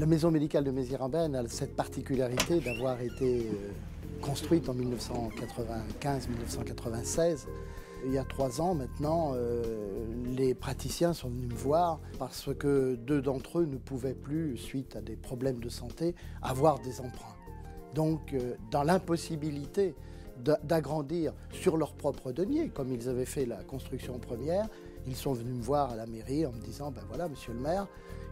La maison médicale de Mézières-en-Brenne a cette particularité d'avoir été construite en 1995-1996. Il y a 3 ans maintenant, les praticiens sont venus me voir parce que 2 d'entre eux ne pouvaient plus, suite à des problèmes de santé, avoir des emprunts. Donc, dans l'impossibilité d'agrandir sur leur propre denier, comme ils avaient fait la construction première, ils sont venus me voir à la mairie en me disant « Ben voilà, monsieur le maire,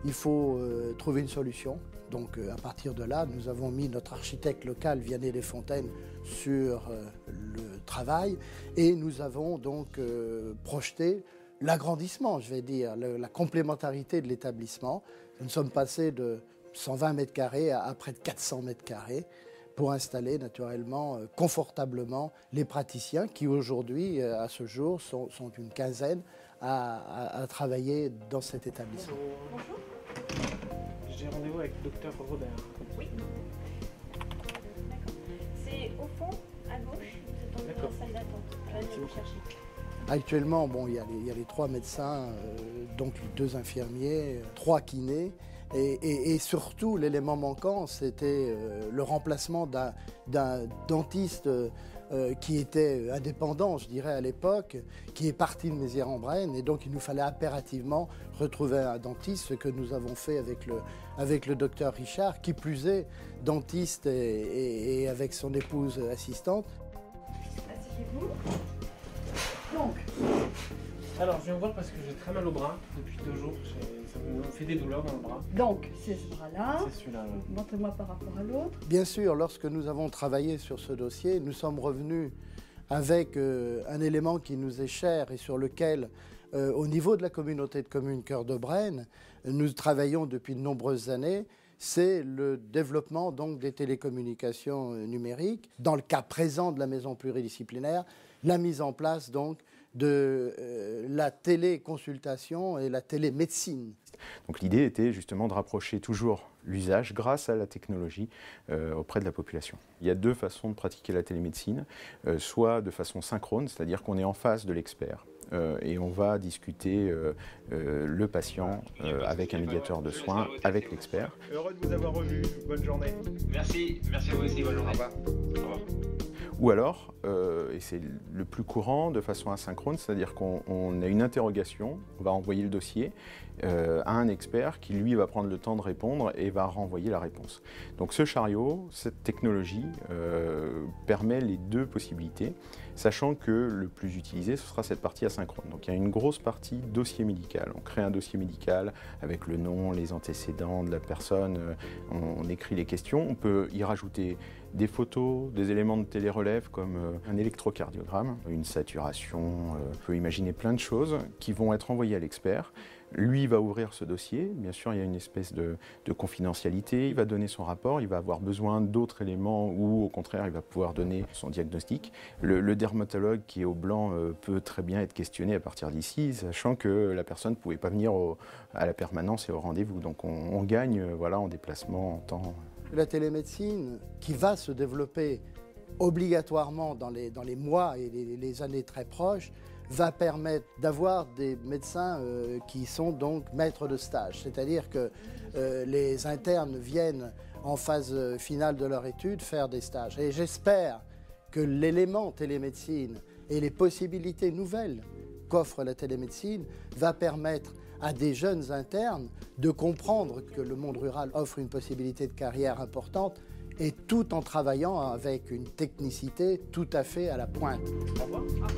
il faut trouver une solution ». Donc à partir de là, nous avons mis notre architecte local, Vianney Desfontaines, sur le travail et nous avons donc projeté l'agrandissement, je vais dire, la complémentarité de l'établissement. Nous sommes passés de 120 mètres carrés à près de 400 mètres carrés pour installer naturellement confortablement les praticiens qui aujourd'hui, à ce jour, sont une quinzaine à travailler dans cet établissement. Bonjour. J'ai rendez-vous avec le docteur Robert. Oui. D'accord. C'est au fond, à gauche, vous êtes dans la salle d'attente. Je vais aller vous chercher. Actuellement, bon, il y a les 3 médecins, donc 2 infirmiers, 3 kinés. Et surtout, l'élément manquant, c'était le remplacement d'un dentiste qui était indépendant, je dirais, à l'époque, qui est parti de Mézières-en-Brenne. Et donc, il nous fallait impérativement retrouver un dentiste, ce que nous avons fait avec le docteur Richard, qui plus est, dentiste et avec son épouse assistante. Asseyez-vous. Donc, alors je viens voir parce que j'ai très mal au bras depuis 2 jours. Ça me fait des douleurs dans le bras. Donc, c'est ce bras-là. C'est celui-là. Montrez-moi par rapport à l'autre. Bien sûr, lorsque nous avons travaillé sur ce dossier, nous sommes revenus avec un élément qui nous est cher et sur lequel, au niveau de la communauté de communes Cœur de Brenne, nous travaillons depuis de nombreuses années. C'est le développement donc des télécommunications numériques. Dans le cas présent de la maison pluridisciplinaire, la mise en place donc de la téléconsultation et la télémédecine. Donc l'idée était justement de rapprocher toujours l'usage grâce à la technologie auprès de la population. Il y a 2 façons de pratiquer la télémédecine, soit de façon synchrone, c'est-à-dire qu'on est en face de l'expert. Et on va discuter le patient avec un médiateur de soins, avec l'expert. Heureux de vous avoir revu. Bonne journée. Merci à vous aussi, bonne journée. Au revoir. Au revoir. Ou alors, et c'est le plus courant, de façon asynchrone, c'est-à-dire qu'on a une interrogation, on va envoyer le dossier à un expert qui, lui, va prendre le temps de répondre et va renvoyer la réponse. Donc ce chariot, cette technologie permet les 2 possibilités, sachant que le plus utilisé, ce sera cette partie asynchrone. Donc il y a une grosse partie dossier médical. On crée un dossier médical avec le nom, les antécédents de la personne, on écrit les questions, on peut y rajouter des photos, des éléments de télérelève comme un électrocardiogramme, une saturation, on peut imaginer plein de choses qui vont être envoyées à l'expert. Lui va ouvrir ce dossier, bien sûr il y a une espèce de confidentialité, il va donner son rapport, il va avoir besoin d'autres éléments ou au contraire il va pouvoir donner son diagnostic. Le dermatologue qui est au blanc peut très bien être questionné à partir d'ici, sachant que la personne ne pouvait pas venir à la permanence et au rendez-vous. Donc on gagne voilà, en déplacement, en temps. La télémédecine qui va se développer obligatoirement dans les mois et les années très proches va permettre d'avoir des médecins qui sont donc maîtres de stage. C'est-à-dire que les internes viennent en phase finale de leur étude faire des stages. Et j'espère que l'élément télémédecine et les possibilités nouvelles qu'offre la télémédecine va permettre à des jeunes internes de comprendre que le monde rural offre une possibilité de carrière importante et tout en travaillant avec une technicité tout à fait à la pointe. Au revoir. Au revoir.